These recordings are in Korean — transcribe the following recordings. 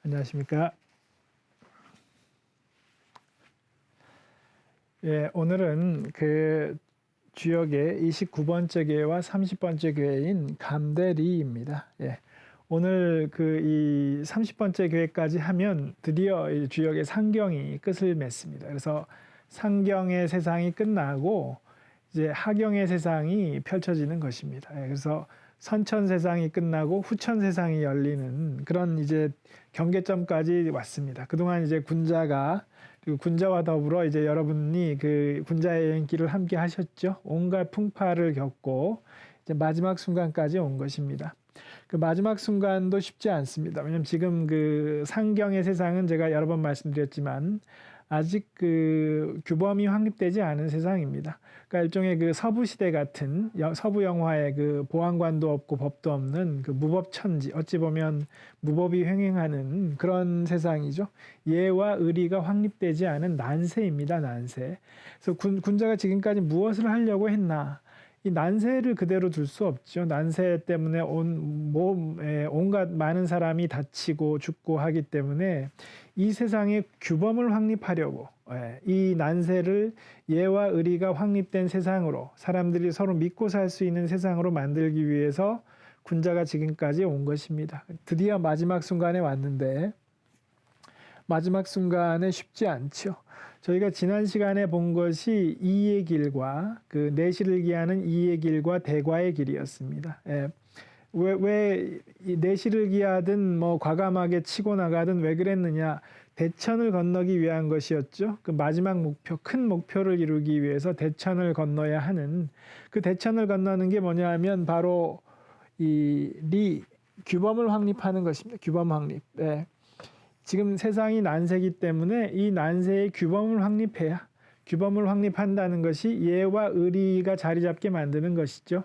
안녕하십니까. 예, 오늘은 그 주역의 29번째 교회와 30번째 교회인 감대리입니다. 예, 오늘 이 30번째 교회까지 하면 드디어 이 주역의 상경이 끝을 맺습니다. 그래서 상경의 세상이 끝나고 이제 하경의 세상이 펼쳐지는 것입니다. 예, 그래서 선천 세상이 끝나고 후천 세상이 열리는 그런 이제 경계점까지 왔습니다. 그동안 이제 군자가, 그리고 군자와 더불어 이제 여러분이 그 군자의 여행길을 함께 하셨죠. 온갖 풍파를 겪고 이제 마지막 순간까지 온 것입니다. 그 마지막 순간도 쉽지 않습니다. 왜냐하면 지금 그 상경의 세상은 제가 여러 번 말씀드렸지만 아직 그 규범이 확립되지 않은 세상입니다. 그러니까 일종의 그 서부 시대 같은 서부 영화의 그 보안관도 없고 법도 없는 그 무법천지, 어찌 보면 무법이 횡행하는 그런 세상이죠. 예와 의리가 확립되지 않은 난세입니다. 난세. 그래서 군자가 지금까지 무엇을 하려고 했나? 이 난세를 그대로 둘 수 없죠. 난세 때문에 몸에 온갖 많은 사람이 다치고 죽고 하기 때문에 이 세상의 규범을 확립하려고, 이 난세를 예와 의리가 확립된 세상으로, 사람들이 서로 믿고 살 수 있는 세상으로 만들기 위해서 군자가 지금까지 온 것입니다. 드디어 마지막 순간에 왔는데 마지막 순간에 쉽지 않죠. 저희가 지난 시간에 본 것이 이의 길과 그 내실을 기하는 이의 길과 대과의 길이었습니다. 왜 내실을 기하든 뭐 과감하게 치고 나가든 왜 그랬느냐? 대천을 건너기 위한 것이었죠. 그 마지막 목표, 큰 목표를 이루기 위해서 대천을 건너야 하는, 그 대천을 건너는 게 뭐냐 하면 바로 규범을 확립하는 것입니다. 규범 확립. 지금 세상이 난세기 때문에 이 난세의 규범을 확립해야, 규범을 확립한다는 것이 예와 의리가 자리 잡게 만드는 것이죠.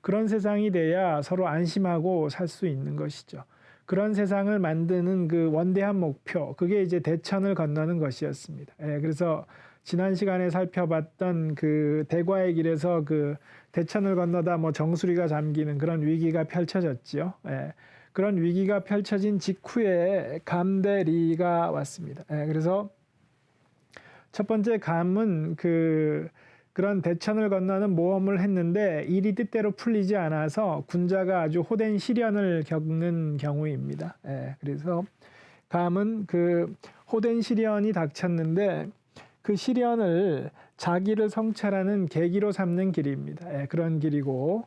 그런 세상이 돼야 서로 안심하고 살 수 있는 것이죠. 그런 세상을 만드는 그 원대한 목표, 그게 이제 대천을 건너는 것이었습니다. 그래서 지난 시간에 살펴봤던 그 대과의 길에서 그 대천을 건너다 뭐 정수리가 잠기는 그런 위기가 펼쳐졌지요. 그런 위기가 펼쳐진 직후에 감대리가 왔습니다. 그래서 첫 번째 감은 그런 대천을 건너는 모험을 했는데 일이 뜻대로 풀리지 않아서 군자가 아주 호된 시련을 겪는 경우입니다. 그래서 감은 그 호된 시련이 닥쳤는데 그 시련을 자기를 성찰하는 계기로 삼는 길입니다. 그런 길이고,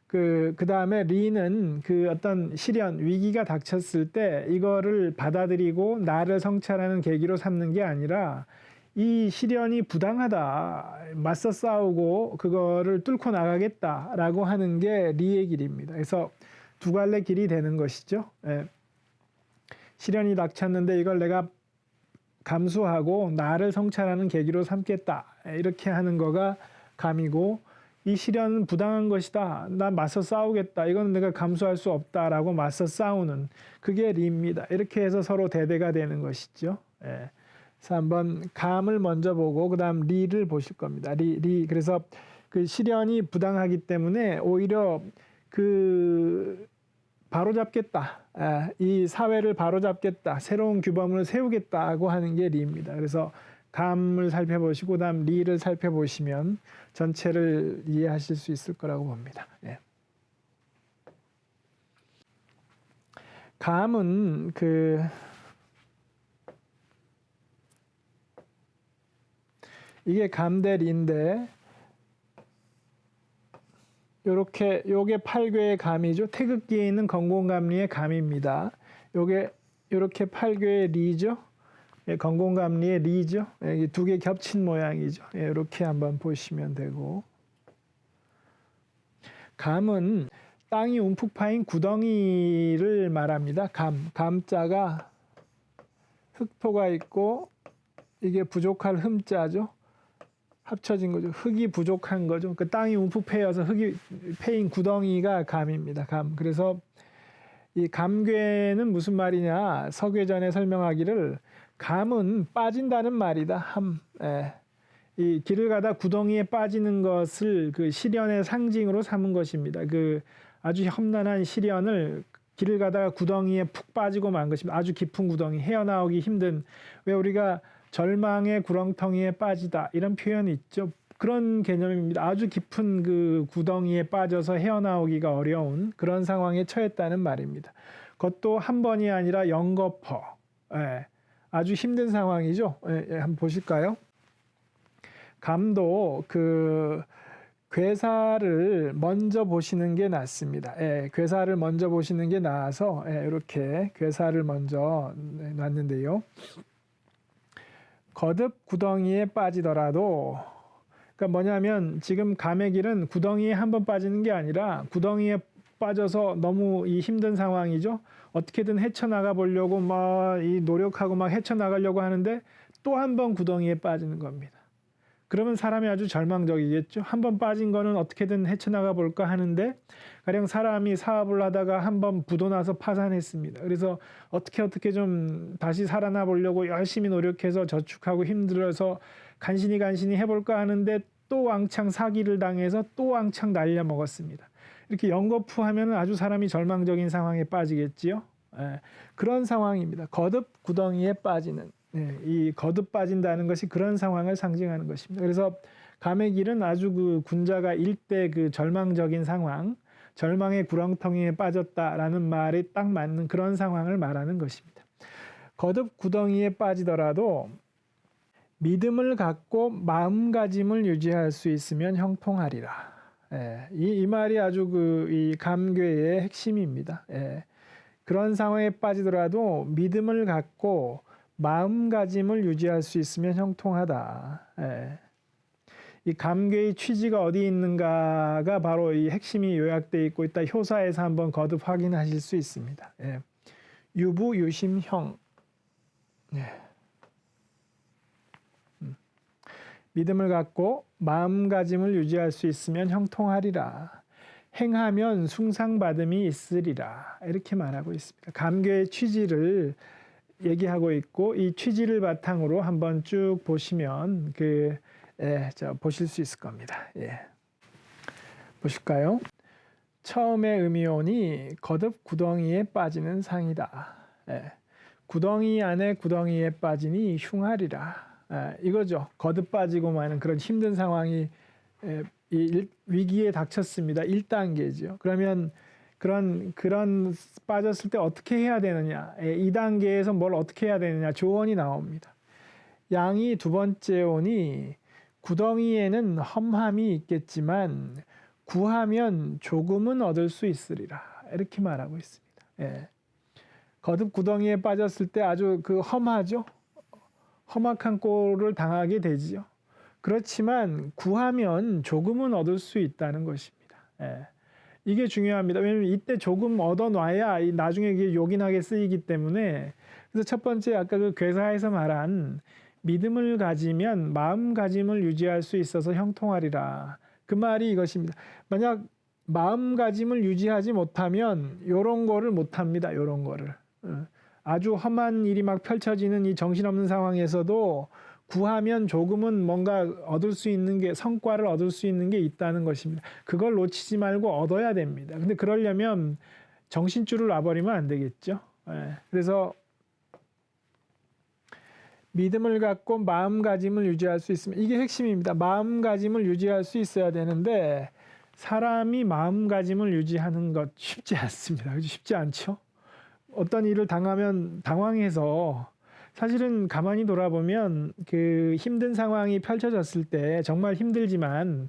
그 다음에 리는 그 어떤 시련, 위기가 닥쳤을 때 이거를 받아들이고 나를 성찰하는 계기로 삼는 게 아니라 이 시련이 부당하다, 맞서 싸우고 그거를 뚫고 나가겠다라고 하는 게 리의 길입니다. 그래서 두 갈래 길이 되는 것이죠. 시련이 닥쳤는데 이걸 내가 감수하고 나를 성찰하는 계기로 삼겠다, 이렇게 하는 거가 감이고, 이 시련은 부당한 것이다, 난 맞서 싸우겠다, 이건 내가 감수할 수 없다라고 맞서 싸우는, 그게 리입니다. 이렇게 해서 서로 대대가 되는 것이죠. 그래서 한번 감을 먼저 보고 그 다음 리를 보실 겁니다. 그래서 그 시련이 부당하기 때문에 오히려 바로잡겠다, 이 사회를 바로잡겠다, 새로운 규범을 세우겠다고 하는 게 리입니다. 그래서 감을 살펴보시고 그 다음 리를 살펴보시면 전체를 이해하실 수 있을 거라고 봅니다. 감은 이게 감대리인데, 요게 8궤의 감이죠. 태극기에 있는 건공감리의 감입니다. 요게 요렇게 8궤의 리죠. 건공감리의 리죠. 두 개 겹친 모양이죠. 이렇게 한번 보시면 되고, 감은 땅이 움푹 파인 구덩이를 말합니다. 감자가 흙토가 있고 이게 부족할 흠자죠. 합쳐진 거죠. 흙이 부족한 거죠. 그 땅이 움푹 패여서 흙이 패인 구덩이가 감입니다. 감. 그래서 이 감궤는 무슨 말이냐? 서궤전에 설명하기를 감은 빠진다는 말이다. 이 길을 가다 구덩이에 빠지는 것을 그 시련의 상징으로 삼은 것입니다. 그 아주 험난한 시련을 길을 가다가 구덩이에 푹 빠지고 만 것입니다. 아주 깊은 구덩이, 헤어나오기 힘든, 왜 우리가 절망의 구렁텅이에 빠지다 이런 표현이 있죠. 그런 개념입니다. 아주 깊은 그 구덩이에 빠져서 헤어나오기가 어려운 그런 상황에 처했다는 말입니다. 그것도 한 번이 아니라 연거퍼. 예, 아주 힘든 상황이죠. 한번 보실까요? 감도 그 괴사를 먼저 보시는 게 낫습니다. 괴사를 먼저 보시는 게 나아서 이렇게 괴사를 먼저 놨는데요. 거듭 구덩이에 빠지더라도, 그러니까 뭐냐면 지금 감의 길은 구덩이에 한번 빠지는 게 아니라 구덩이에 빠져서 너무 이 힘든 상황이죠. 어떻게든 헤쳐나가 보려고 막 이 노력하고 막 헤쳐나가려고 하는데 또 한 번 구덩이에 빠지는 겁니다. 그러면 사람이 아주 절망적이겠죠. 한 번 빠진 거는 어떻게든 헤쳐나가 볼까 하는데, 가령 사람이 사업을 하다가 한 번 부도나서 파산했습니다. 그래서 어떻게 좀 다시 살아나 보려고 열심히 노력해서 저축하고 힘들어서 간신히 해볼까 하는데 또 왕창 사기를 당해서 또 왕창 날려 먹었습니다. 이렇게 연거푸하면 아주 사람이 절망적인 상황에 빠지겠지요. 그런 상황입니다. 거듭 구덩이에 빠지는. 이 거듭 빠진다는 것이 그런 상황을 상징하는 것입니다. 그래서 감의 길은 아주 그 군자가 일대 그 절망적인 상황, 절망의 구렁텅이에 빠졌다라는 말이 딱 맞는 그런 상황을 말하는 것입니다. 거듭 구덩이에 빠지더라도 믿음을 갖고 마음가짐을 유지할 수 있으면 형통하리라. 이 말이 아주 이 감궤의 핵심입니다. 그런 상황에 빠지더라도 믿음을 갖고 마음가짐을 유지할 수 있으면 형통하다. 이 감궤의 취지가 어디 있는가가 바로 이 핵심이 요약되어 있고 있다. 효사에서 한번 거듭 확인하실 수 있습니다. 유부, 유심, 형. 믿음을 갖고 마음가짐을 유지할 수 있으면 형통하리라. 행하면 숭상받음이 있으리라. 이렇게 말하고 있습니다. 감궤의 취지를 얘기하고 있고, 이 취지를 바탕으로 한번 쭉 보시면 보실 수 있을 겁니다. 보실까요? 처음에 음이온이 거듭 구덩이에 빠지는 상이다. 구덩이 안에 구덩이에 빠지니 흉하리라. 이거죠. 거듭 빠지고 마는 그런 힘든 상황이 위기에 닥쳤습니다. 1단계죠. 그러면 그런 빠졌을 때 어떻게 해야 되느냐, 2단계에서 뭘 어떻게 해야 되느냐 조언이 나옵니다. 양이 두 번째 오니 구덩이에는 험함이 있겠지만 구하면 조금은 얻을 수 있으리라. 이렇게 말하고 있습니다. 거듭 구덩이에 빠졌을 때 아주 험하죠. 험악한 꼴을 당하게 되지요. 그렇지만 구하면 조금은 얻을 수 있다는 것입니다. 이게 중요합니다. 왜냐하면 이때 조금 얻어놔야 나중에 이게 요긴하게 쓰이기 때문에. 그래서 첫 번째 아까 그 괴사에서 말한 믿음을 가지면 마음가짐을 유지할 수 있어서 형통하리라. 그 말이 이것입니다. 만약 마음가짐을 유지하지 못하면 요런 거를 못합니다. 요런 거를. 아주 험한 일이 막 펼쳐지는 이 정신없는 상황에서도 구하면 조금은 뭔가 얻을 수 있는 게, 성과를 얻을 수 있는 게 있다는 것입니다. 그걸 놓치지 말고 얻어야 됩니다. 근데 그러려면 정신줄을 놔버리면 안 되겠죠. 그래서 믿음을 갖고 마음가짐을 유지할 수 있으면, 이게 핵심입니다. 마음가짐을 유지할 수 있어야 되는데 사람이 마음가짐을 유지하는 것 쉽지 않습니다. 쉽지 않죠. 어떤 일을 당하면 당황해서, 사실은 가만히 돌아보면 그 힘든 상황이 펼쳐졌을 때 정말 힘들지만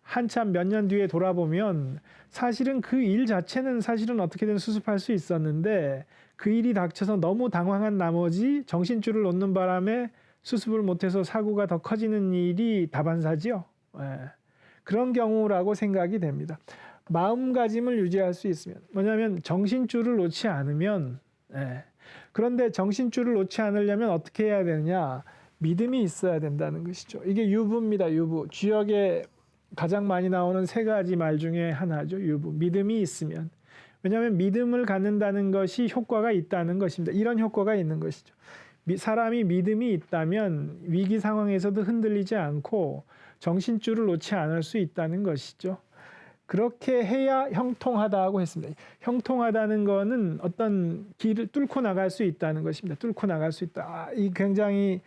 한참 몇 년 뒤에 돌아보면 사실은 그 일 자체는 사실은 어떻게든 수습할 수 있었는데 그 일이 닥쳐서 너무 당황한 나머지 정신줄을 놓는 바람에 수습을 못해서 사고가 더 커지는 일이 다반사지요. 그런 경우라고 생각이 됩니다. 마음가짐을 유지할 수 있으면, 뭐냐면 정신줄을 놓지 않으면, 그런데 정신줄을 놓지 않으려면 어떻게 해야 되느냐? 믿음이 있어야 된다는 것이죠. 이게 유부입니다. 유부. 주역에 가장 많이 나오는 세 가지 말 중에 하나죠. 유부. 믿음이 있으면. 왜냐하면 믿음을 갖는다는 것이 효과가 있다는 것입니다. 이런 효과가 있는 것이죠. 사람이 믿음이 있다면 위기 상황에서도 흔들리지 않고 정신줄을 놓지 않을 수 있다는 것이죠. 그렇게 해야 형통하다고 했습니다. 형통하다는 거는 어떤 길을 뚫고 나갈 수 있다는 것입니다. 뚫고 나갈 수 있다. 이 굉장히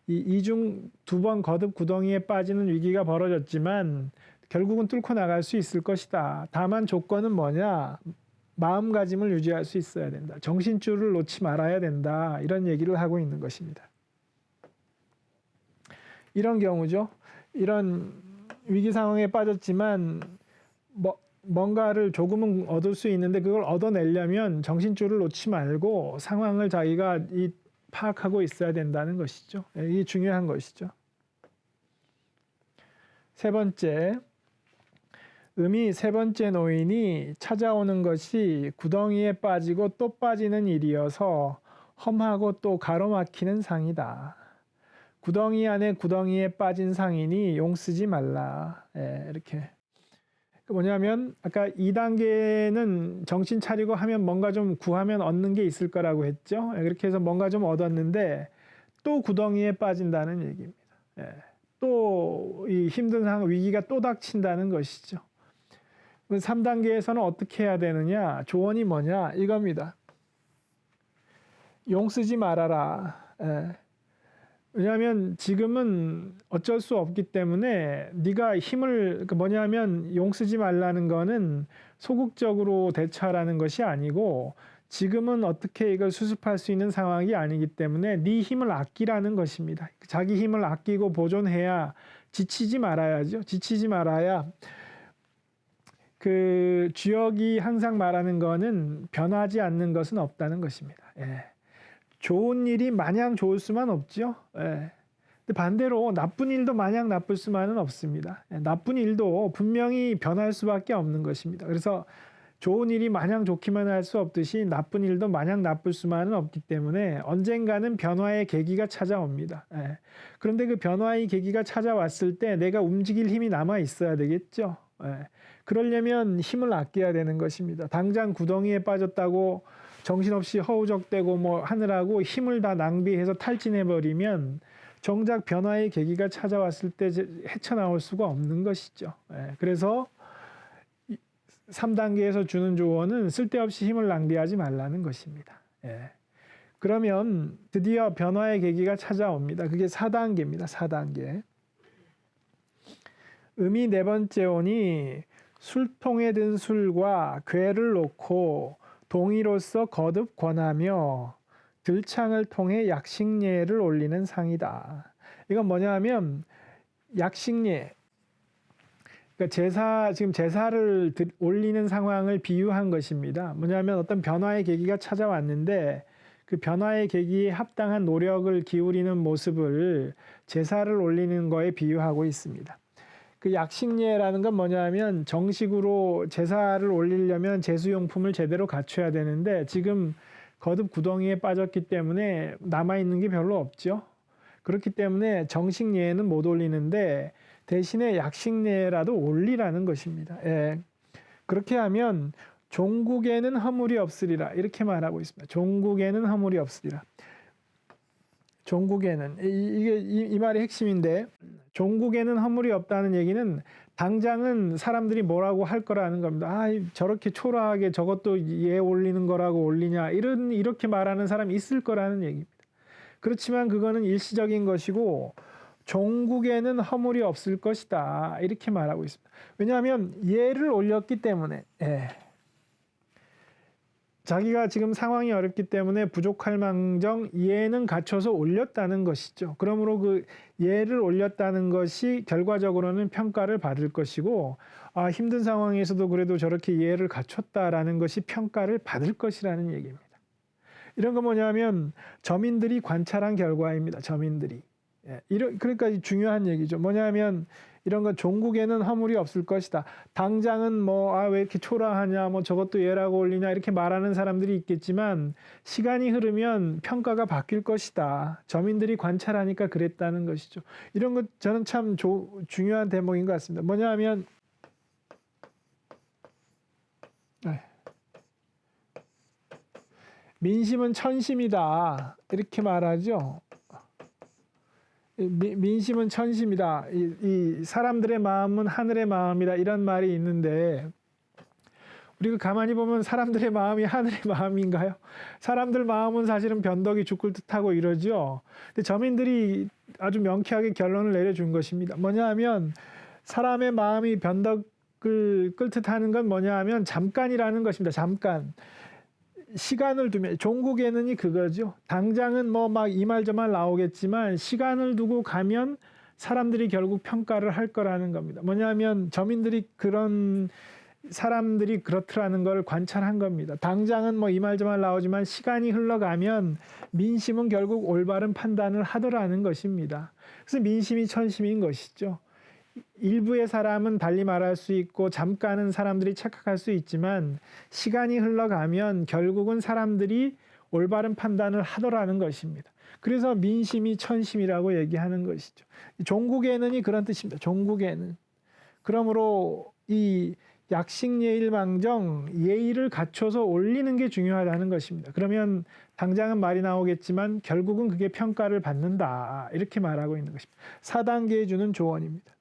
이중 두 번 거듭 구덩이에 빠지는 위기가 벌어졌지만 결국은 뚫고 나갈 수 있을 것이다. 다만 조건은 뭐냐? 마음가짐을 유지할 수 있어야 된다. 정신줄을 놓지 말아야 된다. 이런 얘기를 하고 있는 것입니다. 이런 경우죠. 이런 위기 상황에 빠졌지만 뭔가를 조금은 얻을 수 있는데 그걸 얻어내려면 정신줄을 놓지 말고 상황을 자기가 파악하고 있어야 된다는 것이죠. 이게 중요한 것이죠. 세 번째, 음이 세 번째 노인이 찾아오는 것이 구덩이에 빠지고 또 빠지는 일이어서 험하고 또 가로막히는 상이다. 구덩이 안에 구덩이에 빠진 상이니 용쓰지 말라. 이렇게. 뭐냐면 아까 2단계는 정신 차리고 하면 뭔가 좀 구하면 얻는 게 있을 거라고 했죠. 그렇게 해서 뭔가 좀 얻었는데 또 구덩이에 빠진다는 얘기입니다. 또 이 힘든 상황, 위기가 또 닥친다는 것이죠. 3단계에서는 어떻게 해야 되느냐? 조언이 뭐냐? 이겁니다. 용쓰지 말아라. 왜냐하면 지금은 어쩔 수 없기 때문에 네가 힘을 뭐냐면 용쓰지 말라는 거는 소극적으로 대처하라는 것이 아니고 지금은 어떻게 이걸 수습할 수 있는 상황이 아니기 때문에 네 힘을 아끼라는 것입니다. 자기 힘을 아끼고 보존해야 지치지 말아야죠. 지치지 말아야 그 주역이 항상 말하는 거는 변하지 않는 것은 없다는 것입니다. 좋은 일이 마냥 좋을 수만 없죠. 근데 반대로 나쁜 일도 마냥 나쁠 수만은 없습니다. 나쁜 일도 분명히 변할 수밖에 없는 것입니다. 그래서 좋은 일이 마냥 좋기만 할 수 없듯이 나쁜 일도 마냥 나쁠 수만은 없기 때문에 언젠가는 변화의 계기가 찾아옵니다. 그런데 그 변화의 계기가 찾아왔을 때 내가 움직일 힘이 남아 있어야 되겠죠. 그러려면 힘을 아껴야 되는 것입니다. 당장 구덩이에 빠졌다고 정신없이 허우적대고 뭐 하느라고 힘을 다 낭비해서 탈진해버리면 정작 변화의 계기가 찾아왔을 때 헤쳐나올 수가 없는 것이죠. 그래서 3단계에서 주는 조언은 쓸데없이 힘을 낭비하지 말라는 것입니다. 그러면 드디어 변화의 계기가 찾아옵니다. 그게 4단계입니다. 4단계. 음이 네 번째 오니 술통에 든 술과 궤를 놓고 동의로서 거듭 권하며 들창을 통해 약식례를 올리는 상이다. 이건 뭐냐면 약식례, 그러니까 지금 제사를 올리는 상황을 비유한 것입니다. 뭐냐면 어떤 변화의 계기가 찾아왔는데 그 변화의 계기에 합당한 노력을 기울이는 모습을 제사를 올리는 거에 비유하고 있습니다. 그 약식례라는 건 뭐냐면 정식으로 제사를 올리려면 제수용품을 제대로 갖춰야 되는데 지금 거듭 구덩이에 빠졌기 때문에 남아있는 게 별로 없죠. 그렇기 때문에 정식 예는 못 올리는데 대신에 약식례라도 올리라는 것입니다. 그렇게 하면 종국에는 허물이 없으리라 이렇게 말하고 있습니다. 종국에는 허물이 없으리라. 종국에는 이게 이 말의 핵심인데 종국에는 허물이 없다는 얘기는 당장은 사람들이 뭐라고 할 거라는 겁니다. 저렇게 초라하게 저것도 예 올리는 거라고 올리냐 이렇게 말하는 사람이 있을 거라는 얘기입니다. 그렇지만 그거는 일시적인 것이고 종국에는 허물이 없을 것이다 이렇게 말하고 있습니다. 왜냐하면 예를 올렸기 때문에 자기가 지금 상황이 어렵기 때문에 부족할 망정 예는 갖춰서 올렸다는 것이죠. 그러므로 그 예를 올렸다는 것이 결과적으로는 평가를 받을 것이고 힘든 상황에서도 그래도 저렇게 예를 갖췄다라는 것이 평가를 받을 것이라는 얘기입니다. 이런 거 뭐냐면 점인들이 관찰한 결과입니다. 점인들이. 그러니까 중요한 얘기죠. 뭐냐면 이런 거 종국에는 허물이 없을 것이다. 당장은 왜 이렇게 초라하냐, 저것도 예라고 올리냐 이렇게 말하는 사람들이 있겠지만 시간이 흐르면 평가가 바뀔 것이다. 점인들이 관찰하니까 그랬다는 것이죠. 이런 것 저는 참 중요한 대목인 것 같습니다. 뭐냐면 민심은 천심이다 이렇게 말하죠. 민심은 천심이다. 이 사람들의 마음은 하늘의 마음이다. 이런 말이 있는데 우리가 가만히 보면 사람들의 마음이 하늘의 마음인가요? 사람들 마음은 사실은 변덕이 죽을 듯하고 이러죠. 근데 저민들이 아주 명쾌하게 결론을 내려준 것입니다. 뭐냐 하면 사람의 마음이 변덕을 끓듯하는 건 뭐냐 하면 잠깐이라는 것입니다. 잠깐. 시간을 두면 종국에는이 그거죠. 당장은 뭐 막 이 말 저 말 나오겠지만 시간을 두고 가면 사람들이 결국 평가를 할 거라는 겁니다. 뭐냐면 저민들이 그런 사람들이 그렇더라는 걸 관찰한 겁니다. 당장은 뭐 이 말 저 말 나오지만 시간이 흘러가면 민심은 결국 올바른 판단을 하더라는 것입니다. 그래서 민심이 천심인 것이죠. 일부의 사람은 달리 말할 수 있고 잠깐은 사람들이 착각할 수 있지만 시간이 흘러가면 결국은 사람들이 올바른 판단을 하더라는 것입니다. 그래서 민심이 천심이라고 얘기하는 것이죠. 종국에는이 그런 뜻입니다. 종국에는. 그러므로 이 약식예일망정 예의를 갖춰서 올리는 게 중요하다는 것입니다. 그러면 당장은 말이 나오겠지만 결국은 그게 평가를 받는다. 이렇게 말하고 있는 것입니다. 4단계에 주는 조언입니다.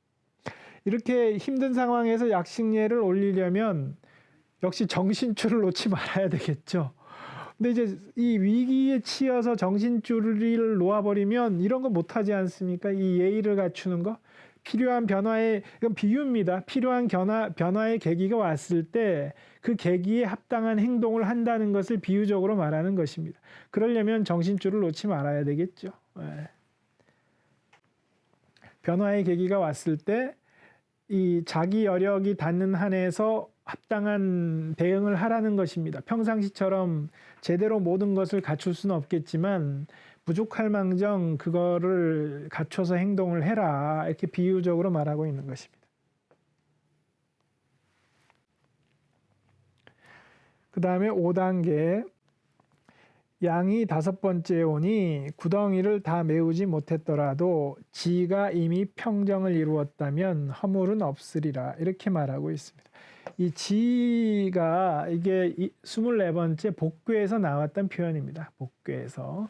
이렇게 힘든 상황에서 약식예를 올리려면 역시 정신줄을 놓지 말아야 되겠죠. 근데 이제 이 위기에 치여서 정신줄을 놓아버리면 이런 거 못하지 않습니까? 이 예의를 갖추는 거. 필요한 변화의, 이건 비유입니다. 필요한 변화의 계기가 왔을 때 그 계기에 합당한 행동을 한다는 것을 비유적으로 말하는 것입니다. 그러려면 정신줄을 놓지 말아야 되겠죠. 네. 변화의 계기가 왔을 때 이 자기 여력이 닿는 한에서 합당한 대응을 하라는 것입니다. 평상시처럼 제대로 모든 것을 갖출 수는 없겠지만 부족할 망정 그거를 갖춰서 행동을 해라. 이렇게 비유적으로 말하고 있는 것입니다. 그 다음에 5단계. 양이 5번째에 오니 구덩이를 다 메우지 못했더라도 지가 이미 평정을 이루었다면 허물은 없으리라. 이렇게 말하고 있습니다. 이 지가 이게 24번째 복궤에서 나왔던 표현입니다. 복궤에서.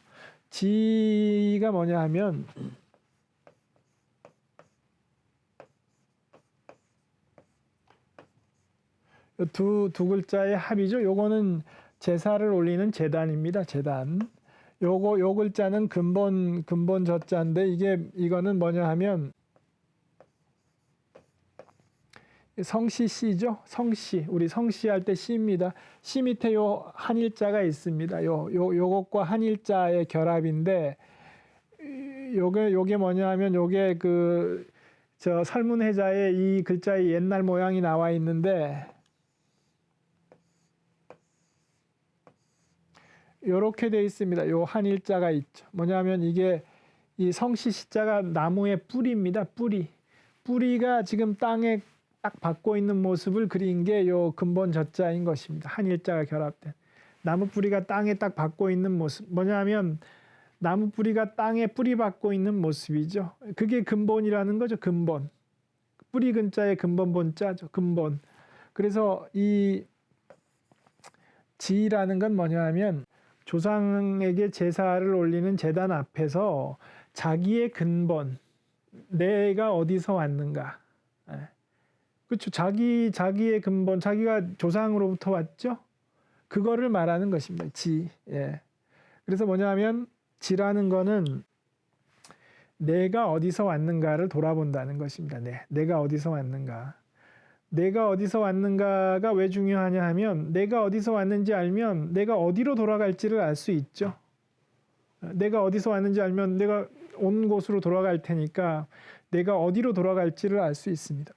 지가 뭐냐 하면 두 글자의 합이죠. 요거는 제사를 올리는 제단입니다. 제단. 요 글자는 근본 저자인데 이거는 뭐냐 하면 성시 씨죠. 성시. 우리 성시 할 때 씨입니다. 씨 밑에 요 한일자가 있습니다. 요것과 한일자의 결합인데 요게 뭐냐 하면 요게 저 설문해자에 이 글자의 옛날 모양이 나와 있는데 요렇게 돼 있습니다. 요 한일자가 있죠. 뭐냐면 이게 이 성시 시자가 나무의 뿌리입니다. 뿌리가 지금 땅에 딱 박고 있는 모습을 그린 게 요 근본 저자인 것입니다. 한일자가 결합된. 나무 뿌리가 땅에 딱 박고 있는 모습. 뭐냐면 나무 뿌리가 땅에 뿌리 박고 있는 모습이죠. 그게 근본이라는 거죠. 근본. 뿌리 근자의 근본 본자죠. 근본. 그래서 이 지라는 건 뭐냐면 조상에게 제사를 올리는 제단 앞에서 자기의 근본, 내가 어디서 왔는가. 그렇죠. 자기의 근본, 자기가 조상으로부터 왔죠. 그거를 말하는 것입니다. 지. 예. 그래서 뭐냐면 지라는 거는 내가 어디서 왔는가를 돌아본다는 것입니다. 내가 어디서 왔는가. 내가 어디서 왔는가가 왜 중요하냐 하면 내가 어디서 왔는지 알면 내가 어디로 돌아갈지를 알 수 있죠. 내가 어디서 왔는지 알면 내가 온 곳으로 돌아갈 테니까 내가 어디로 돌아갈지를 알 수 있습니다.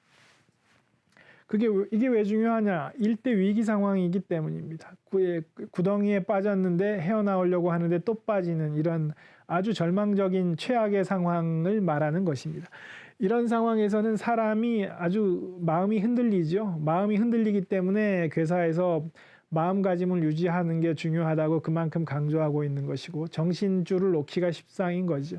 이게 왜 중요하냐? 일대 위기 상황이기 때문입니다. 구덩이에 빠졌는데 헤어나오려고 하는데 또 빠지는 이런 아주 절망적인 최악의 상황을 말하는 것입니다. 이런 상황에서는 사람이 아주 마음이 흔들리죠. 마음이 흔들리기 때문에 괴사에서 마음가짐을 유지하는 게 중요하다고 그만큼 강조하고 있는 것이고 정신줄을 놓기가 십상인 거죠.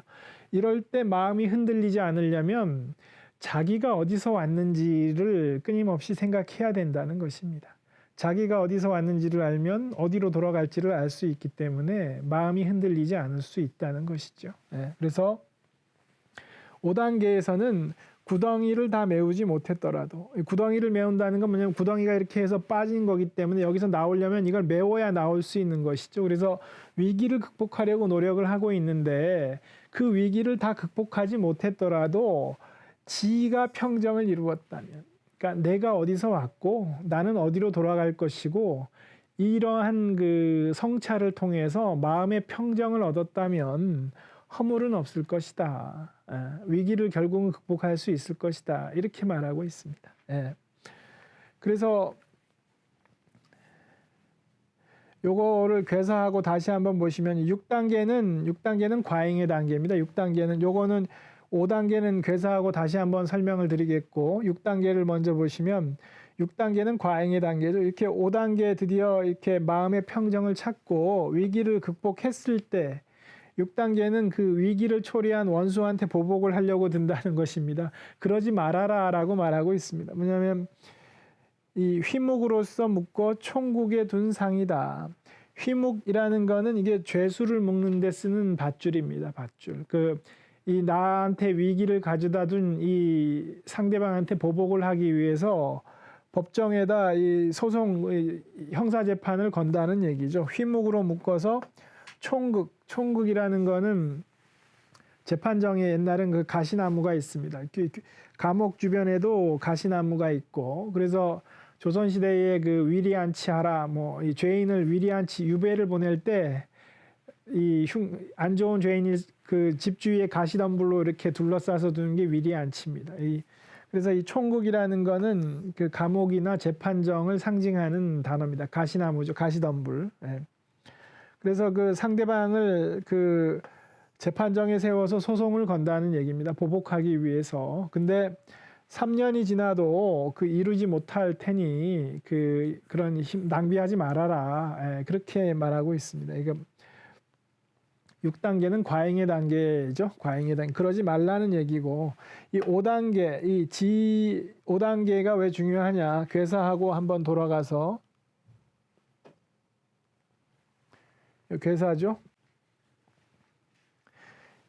이럴 때 마음이 흔들리지 않으려면 자기가 어디서 왔는지를 끊임없이 생각해야 된다는 것입니다. 자기가 어디서 왔는지를 알면 어디로 돌아갈지를 알 수 있기 때문에 마음이 흔들리지 않을 수 있다는 것이죠. 그래서 5단계에서는 구덩이를 다 메우지 못했더라도, 구덩이를 메운다는 건 뭐냐면 구덩이가 이렇게 해서 빠진 거기 때문에 여기서 나오려면 이걸 메워야 나올 수 있는 것이죠. 그래서 위기를 극복하려고 노력을 하고 있는데 그 위기를 다 극복하지 못했더라도 지가 평정을 이루었다면, 그러니까 내가 어디서 왔고 나는 어디로 돌아갈 것이고 이러한 그 성찰을 통해서 마음의 평정을 얻었다면 허물은 없을 것이다. 위기를 결국은 극복할 수 있을 것이다. 이렇게 말하고 있습니다. 그래서 요거를 괴사하고 다시 한번 보시면 6단계는 과잉의 단계입니다. 6단계는 요거는 5단계는 괴사하고 다시 한번 설명을 드리겠고 6단계를 먼저 보시면 6단계는 과잉의 단계죠. 이렇게 5단계 드디어 이렇게 마음의 평정을 찾고 위기를 극복했을 때 6단계는 그 위기를 초래한 원수한테 보복을 하려고 든다는 것입니다. 그러지 말아라 라고 말하고 있습니다. 뭐냐면 이 휘묵으로서 묶어 총국에 둔 상이다. 휘묵이라는 거는 이게 죄수를 묶는 데 쓰는 밧줄입니다. 밧줄. 이 나한테 위기를 가져다 둔 이 상대방한테 보복을 하기 위해서 법정에다 이 소송, 형사 재판을 건다는 얘기죠. 휘묵으로 묶어서 총극이라는 거는 재판정에 옛날엔 그 가시나무가 있습니다. 감옥 주변에도 가시나무가 있고, 그래서 조선시대에 그 위리안치하라, 뭐 이 죄인을 위리안치 유배를 보낼 때 이 안 좋은 죄인이 그 집 주위에 가시덤불로 이렇게 둘러싸서 두는 게 위리안치입니다. 그래서 이 총극이라는 거는 그 감옥이나 재판정을 상징하는 단어입니다. 가시나무죠, 가시덤불. 그래서 그 상대방을 그 재판정에 세워서 소송을 건다는 얘기입니다. 보복하기 위해서. 근데 3년이 지나도 그 이루지 못할 테니 그런 힘 낭비하지 말아라. 그렇게 말하고 있습니다. 이거 6단계는 과잉의 단계죠. 과잉의 단계. 그러지 말라는 얘기고, 이 5단계, 5단계가 왜 중요하냐. 괴사하고 한번 돌아가서 괴사죠.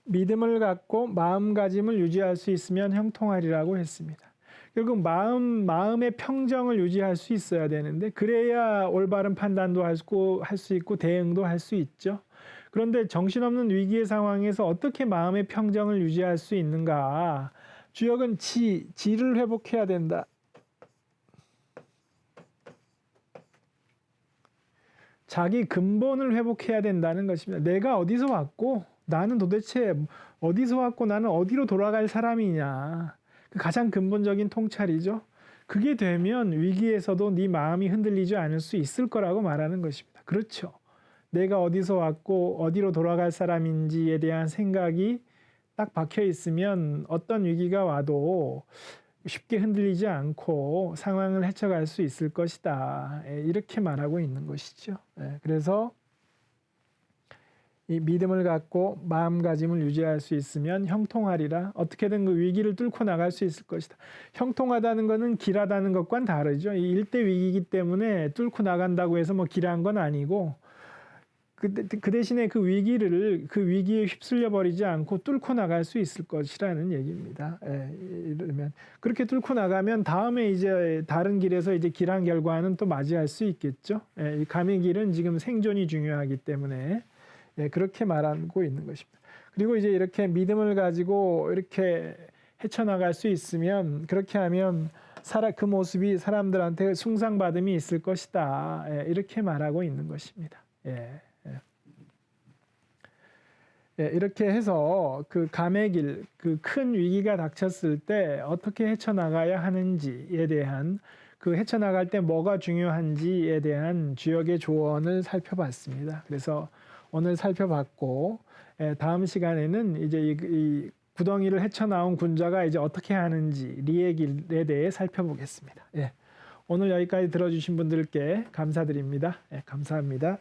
믿음을 갖고 마음가짐을 유지할 수 있으면 형통하리라고 했습니다. 결국 마음의 평정을 유지할 수 있어야 되는데 그래야 올바른 판단도 할 수 있고 대응도 할 수 있죠. 그런데 정신없는 위기의 상황에서 어떻게 마음의 평정을 유지할 수 있는가? 주역은 지를 회복해야 된다. 자기 근본을 회복해야 된다는 것입니다. 내가 어디서 왔고 나는 도대체 어디서 왔고 나는 어디로 돌아갈 사람이냐. 가장 근본적인 통찰이죠. 그게 되면 위기에서도 네 마음이 흔들리지 않을 수 있을 거라고 말하는 것입니다. 그렇죠. 내가 어디서 왔고 어디로 돌아갈 사람인지에 대한 생각이 딱 박혀 있으면 어떤 위기가 와도 쉽게 흔들리지 않고 상황을 헤쳐갈 수 있을 것이다. 이렇게 말하고 있는 것이죠. 그래서 이 믿음을 갖고 마음가짐을 유지할 수 있으면 형통하리라. 어떻게든 그 위기를 뚫고 나갈 수 있을 것이다. 형통하다는 것은 길하다는 것과는 다르죠. 이 일대 위기이기 때문에 뚫고 나간다고 해서 뭐 길한 건 아니고 그 대신에 그 위기에 휩쓸려 버리지 않고 뚫고 나갈 수 있을 것이라는 얘기입니다. 이러면 그렇게 뚫고 나가면 다음에 이제 다른 길에서 이제 길한 결과는 또 맞이할 수 있겠죠. 이 감의 길은 지금 생존이 중요하기 때문에 그렇게 말하고 있는 것입니다. 그리고 이제 이렇게 믿음을 가지고 이렇게 헤쳐나갈 수 있으면 그렇게 하면 그 모습이 사람들한테 숭상받음이 있을 것이다. 이렇게 말하고 있는 것입니다. 이렇게 해서 그 감의 길, 그 큰 위기가 닥쳤을 때 어떻게 헤쳐나가야 하는지에 대한 그 헤쳐나갈 때 뭐가 중요한지에 대한 주역의 조언을 살펴봤습니다. 그래서 오늘 살펴봤고 다음 시간에는 이제 이 구덩이를 헤쳐나온 군자가 이제 어떻게 하는지 리의 길에 대해 살펴보겠습니다. 오늘 여기까지 들어주신 분들께 감사드립니다. 감사합니다.